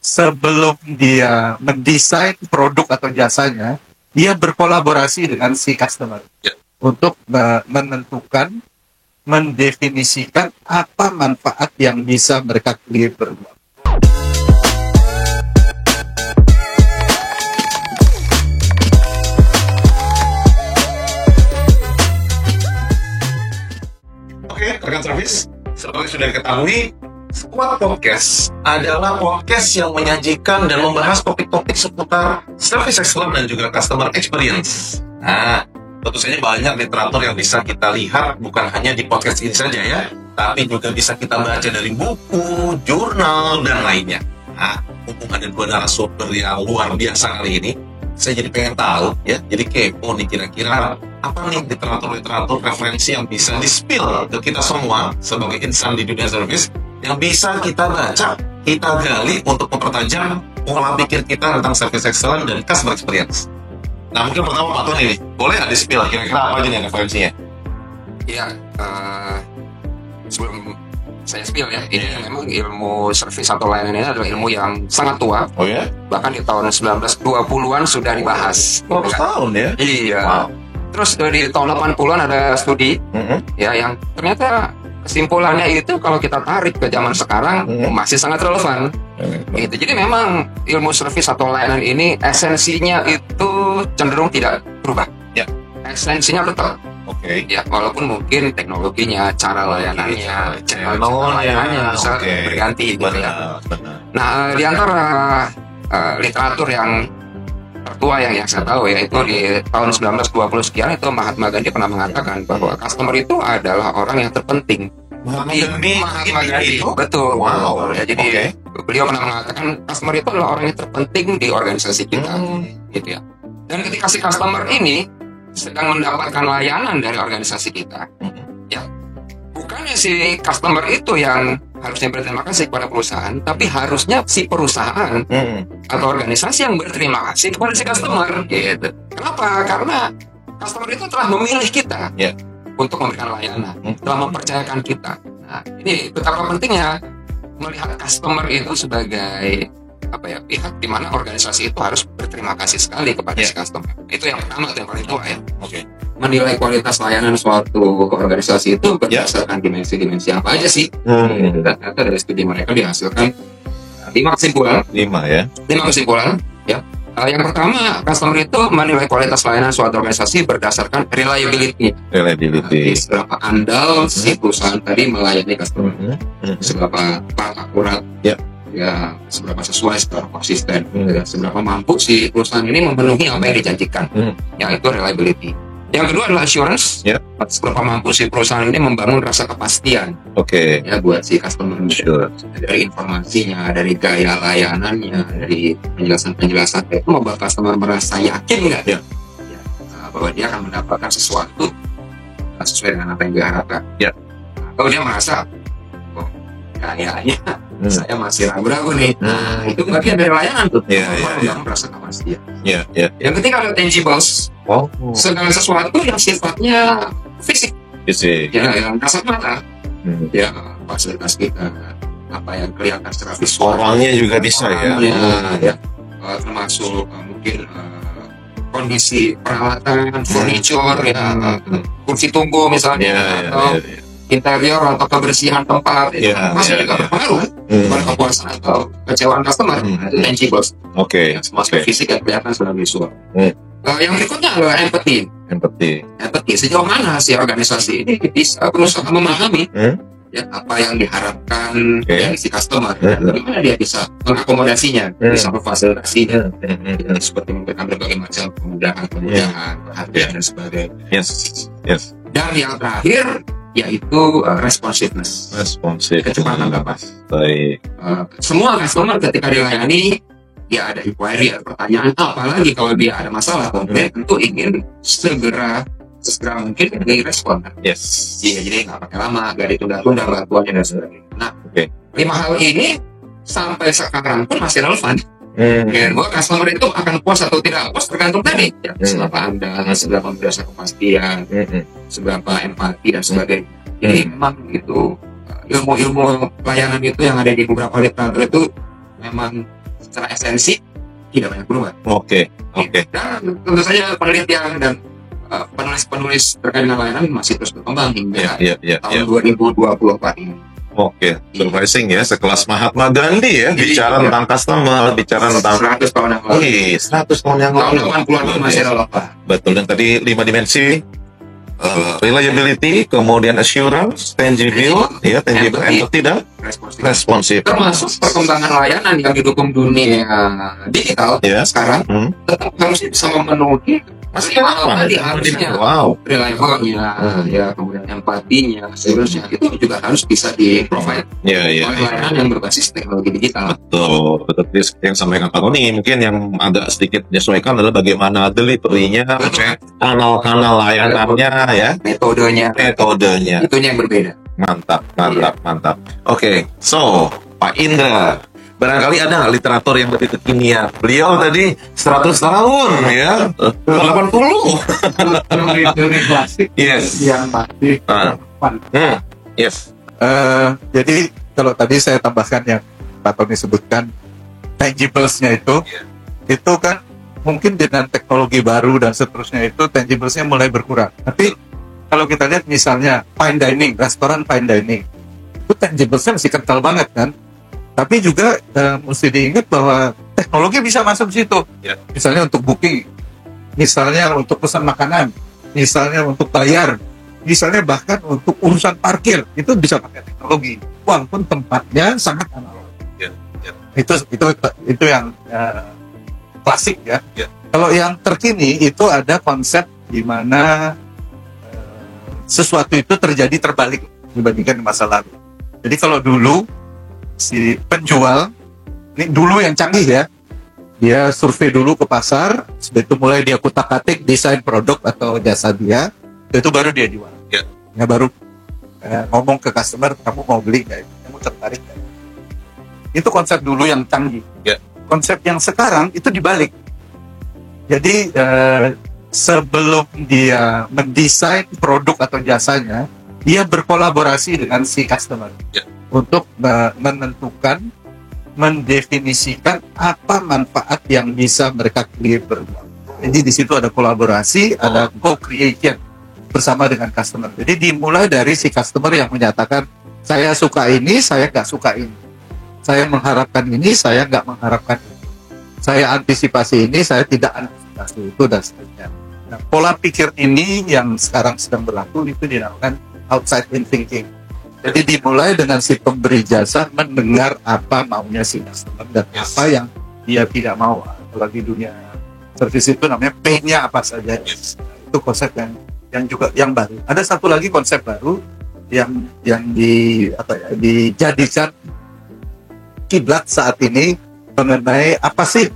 sebelum dia mendesain produk atau jasanya, dia berkolaborasi dengan si customer untuk menentukan, mendefinisikan apa manfaat yang bisa mereka deliver. Oke, rekan servis, seperti sudah diketahui, Squad Podcast adalah podcast yang menyajikan dan membahas topik-topik seputar service excellence dan juga customer experience. Nah, tentu saja banyak literatur yang bisa kita lihat bukan hanya di podcast ini saja ya, tapi juga bisa kita baca dari buku, jurnal, dan lainnya. Nah, mumpung ada dua narasumber yang luar biasa kali ini, saya jadi pengen tahu ya, jadi kepo nih kira-kira apa nih literatur referensi yang bisa di-spill ke kita semua sebagai insan di dunia service yang bisa kita baca, kita gali untuk mempertajam pola pikir kita tentang service excellence dan customer experience. Nah, mungkin pertama Pak Tony nih, boleh nggak di-spill kira-kira apa aja nih referensinya? Iya, sebelum saya spill ya, ini memang ilmu service atau layanan ini adalah ilmu yang sangat tua. Oh ya? Bahkan di tahun 1920-an sudah dibahas. Oh, tahun ya? Iya. Wow. Terus di tahun 80-an ada studi ya yang ternyata kesimpulannya itu kalau kita tarik ke zaman sekarang masih sangat relevan. Gitu. Jadi memang ilmu service atau layanan ini esensinya itu cenderung tidak berubah. Ya. Esensinya tetap. Oke. Ya, walaupun mungkin teknologinya, cara layanannya, cara layanannya bisa berganti gitu ya. Nah, di antara literatur yang tertua yang saya tahu ya, itu di tahun 1920 sekian itu Mahatma Gandhi pernah mengatakan bahwa customer itu adalah orang yang terpenting. Mahatma Gandhi, betul. Wow. Ya, jadi beliau pernah mengatakan customer itu adalah orang yang terpenting di organisasi kita, gitu ya. Dan ketika si customer ini sedang mendapatkan layanan dari organisasi kita, ya bukannya si customer itu yang harusnya berterima kasih kepada perusahaan, tapi harusnya si perusahaan atau organisasi yang berterima kasih kepada si customer, gitu. Kenapa? Karena customer itu telah memilih kita untuk memberikan layanan, telah mempercayakan kita. Nah, ini betapa pentingnya melihat customer itu sebagai pihak di mana organisasi itu harus berterima kasih sekali kepada si customer. Itu yang pertama, yang paling tua ya. Menilai kualitas layanan suatu organisasi itu berdasarkan dimensi-dimensi apa aja sih? Ternyata dari studi mereka dihasilkan 5 kesimpulan. 5 kesimpulan. Ya. Yang pertama, customer itu menilai kualitas layanan suatu organisasi berdasarkan reliability. Seberapa andal si perusahaan tadi melayani customer, seberapa akurat. Ya, seberapa sesuai, seberapa konsisten, seberapa mampu si perusahaan ini memenuhi apa yang dijanjikan, yaitu reliability. Yang kedua adalah assurance, seberapa mampu si perusahaan ini membangun rasa kepastian, ya buat si customer, dari informasinya, dari gaya layanannya, dari penjelasan itu membuat customer merasa yakin nggak, bahwa dia akan mendapatkan sesuatu sesuai dengan apa yang dia harapkan. Kalau dia merasa, kayaknya saya masih ragu-ragu nih. Nah, itu bagian dari layanan tuh. Yang merasa kepastian. Yang ketiga ada tangibles. Segala sesuatu yang sifatnya fisik. Ya, yang kasat mata. Ya, fasilitas kita, apa yang kelihatan secara visual. Orangnya juga bisa ya. Termasuk mungkin kondisi peralatan, furniture, kursi tunggu misalnya, atau interior atau kebersihan tempat, masih juga berpengaruh pada kepuasan atau kecewaan customer. Itu tangibles. Semua fisik yang kelihatan secara visual. Yang berikutnya adalah empathy. Sejauh mana si organisasi ini bisa berusaha memahami apa yang diharapkan dari si customer, bagaimana dia bisa mengakomodasinya, bisa memfasilitasinya, seperti memberikan berbagai macam kemudahan, perhatian dan sebagainya. Dan yang terakhir yaitu responsiveness, kecepatan dapat. Semua customer ketika dilayani, dia ada inquiry, ada pertanyaan, apalagi kalau dia ada masalah konkret, tentu ingin segera mungkin direspon. Jadi nggak pakai lama, nggak ditunda-tunda bantuannya dan sebagainya. Nah, 5 hal ini sampai sekarang pun masih relevan. Bahwa customer itu akan puas atau tidak puas tergantung tadi, seberapa andal, seberapa merasa kepastian, seberapa empati dan sebagainya. Jadi memang itu ilmu-ilmu layanan itu yang ada di beberapa literatur itu memang secara esensi tidak banyak berubah. Oke. Dan tentu saja penelitian dan penulis-penulis terkait dengan layanan masih terus berkembang hingga tahun 2024 ini. Oke, surprising ya, sekelas Mahatma Gandhi ya, bicara tentang customer, bicara tentang 100 tahun yang lalu. 100 tahun yang lalu. Tahun 80-an masih relevan. Betul, dan tadi 5 dimensi, reliability, kemudian assurance, tangible, empathy, dan responsive. Termasuk perkembangan layanan yang didukung dunia digital sekarang tetap harus bisa memenuhi masih harusnya reliable-nya, ya kemudian empatinya, assurance-nya itu juga harus bisa di-provide oleh layanan yang berbasis teknologi digital. Betul. Seperti yang sampaikan Pak Tony, mungkin yang agak sedikit menyesuaikan adalah bagaimana delivery-nya, kanal-kanal layanannya, ya, metodenya, itunya yang berbeda. Mantap. Oke, so Pak Indra, barangkali ada nggak literatur yang lebih kekinian? Beliau tadi 100 tahun ya, 80. Teori klasik yang masih jadi kalau tadi saya tambahkan yang Pak Tony sebutkan tangibles-nya itu kan mungkin dengan teknologi baru dan seterusnya itu tangibles-nya mulai berkurang. Tapi kalau kita lihat misalnya fine dining, restoran fine dining, itu tangibles-nya masih kental banget kan. Tapi juga mesti diingat bahwa teknologi bisa masuk di situ. Misalnya untuk booking, misalnya untuk pesan makanan, misalnya untuk bayar, misalnya bahkan untuk urusan parkir, itu bisa pakai teknologi. Walaupun tempatnya sangat analog. Itu yang klasik ya. Kalau yang terkini itu ada konsep di mana sesuatu itu terjadi terbalik dibandingkan masa lalu. Jadi kalau dulu si penjual, ini dulu yang canggih ya, dia survei dulu ke pasar, setelah itu mulai dia kutak-atik desain produk atau jasa dia, itu baru dia jual. Ya baru ngomong ke customer, kamu mau beli nggak? Kamu tertarik nggak? Itu konsep dulu yang canggih. Konsep yang sekarang itu dibalik. Jadi sebelum dia mendesain produk atau jasanya, dia berkolaborasi dengan si customer untuk menentukan, mendefinisikan apa manfaat yang bisa mereka deliver. Jadi di situ ada kolaborasi, ada co-creation bersama dengan customer. Jadi dimulai dari si customer yang menyatakan, saya suka ini, saya nggak suka ini. Saya mengharapkan ini, saya nggak mengharapkan ini. Saya antisipasi ini, saya tidak antisipasi itu, dan seterusnya. Nah, pola pikir ini yang sekarang sedang berlaku itu dinamakan outside in thinking. Jadi dimulai dengan si pemberi jasa mendengar apa maunya si customer dan apa yang dia tidak mau. Kalau di dunia service itu namanya pain-nya apa saja. Itu konsep yang juga yang baru. Ada satu lagi konsep baru yang dijadikan kiblat saat ini mengenai apa sih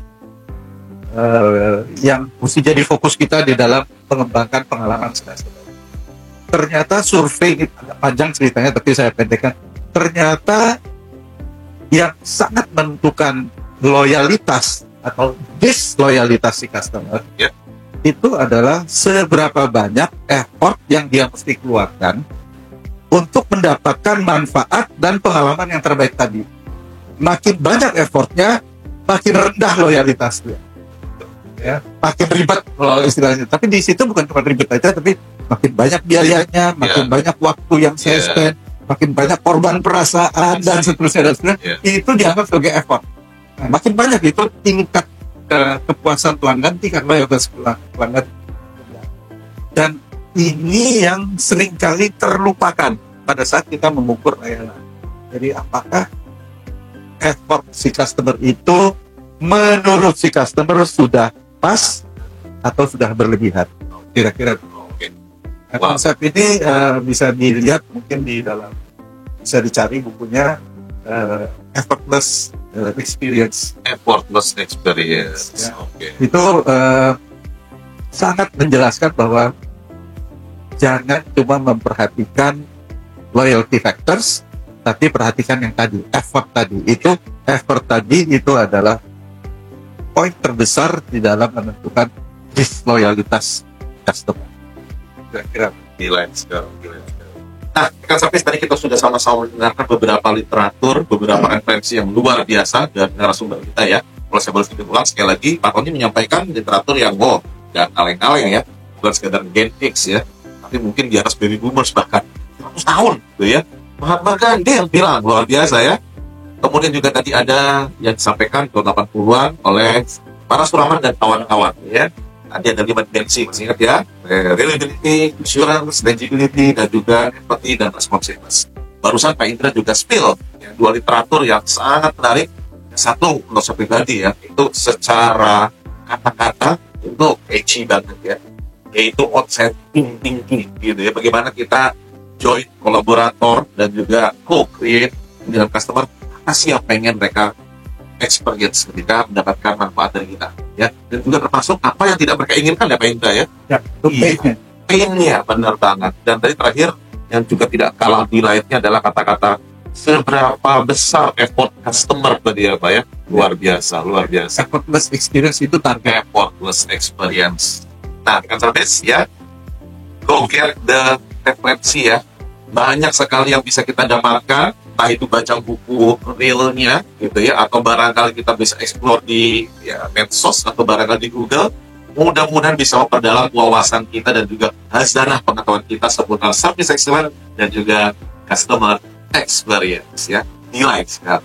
yang mesti jadi fokus kita di dalam mengembangkan pengalaman customer. Ternyata survei ini agak panjang ceritanya, tapi saya pendekkan. Ternyata yang sangat menentukan loyalitas atau disloyalitas si customer itu adalah seberapa banyak effort yang dia mesti keluarkan untuk mendapatkan manfaat dan pengalaman yang terbaik tadi. Makin banyak effortnya, makin rendah loyalitasnya. Ya, makin ribet kalau istilahnya. Tapi di situ bukan cuma ribet aja, tapi makin banyak biayanya, makin banyak waktu yang saya spend, makin banyak korban perasaan dan seterusnya. Itu dianggap sebagai effort. Nah, makin banyak itu tingkat kepuasan pelanggan, tingkat loyalitas pelanggan. Dan ini yang seringkali terlupakan pada saat kita mengukur layanan. Jadi apakah effort si customer itu menurut si customer sudah pas atau sudah berlebihan? Kira-kira. Nah, konsep ini bisa dilihat mungkin di dalam, bisa dicari bukunya effortless experience. Effortless experience. Ya. Itu sangat menjelaskan bahwa jangan cuma memperhatikan loyalty factors, tapi perhatikan yang tadi, effort tadi. Effort tadi itu adalah poin terbesar di dalam menentukan disloyalitas customer. Kira-kira Gila sekali. Nah, kan sampai tadi kita sudah sama-sama mendengarkan beberapa literatur, beberapa referensi yang luar biasa dari narasumber kita ya. Kalau saya boleh sedikit ulang sekali lagi, Pak Tony menyampaikan literatur yang dan kaleng-kaleng ya, bukan sekedar Gen X ya, tapi mungkin di atas baby boomers bahkan 100 tahun gitu ya. Mahatma Gandhi yang bilang, luar biasa ya. Kemudian juga tadi ada yang disampaikan tahun 80-an oleh para Suraman dan kawan-kawan ya. Tadi ada 5 dimensi, masih ingat ya? Reliability, assurance, tangibility, dan juga empathy dan responsiveness. Barusan Pak Indra juga spill ya, 2 literatur yang sangat menarik. Satu, menurut saya pribadi ya, itu secara kata-kata itu catchy banget ya, yaitu outside thinking gitu ya. Bagaimana kita join kolaborator dan juga co-create dengan customer, apa sih yang pengen mereka experience ketika mendapatkan manfaat dari kita ya, dan juga termasuk apa yang tidak mereka inginkan ya Pak Indra ya. Ya, itu Pain-nya benar banget. Dan tadi terakhir yang juga tidak kalah highlight-nya adalah kata-kata seberapa besar effort customer tadi ya Pak ya. Luar biasa, luar biasa. effortless experience itu target. Effortless experience. Nah, dengan service ya, go get the referensi ya. Banyak sekali yang bisa kita dapatkan, entah itu baca buku realnya gitu ya, atau barangkali kita bisa explore di ya, medsos atau barangkali di Google. Mudah-mudahan bisa memperdalam wawasan kita dan juga hazanah pengetahuan kita seputar service excellence dan juga customer experience ya. Nilai sekali.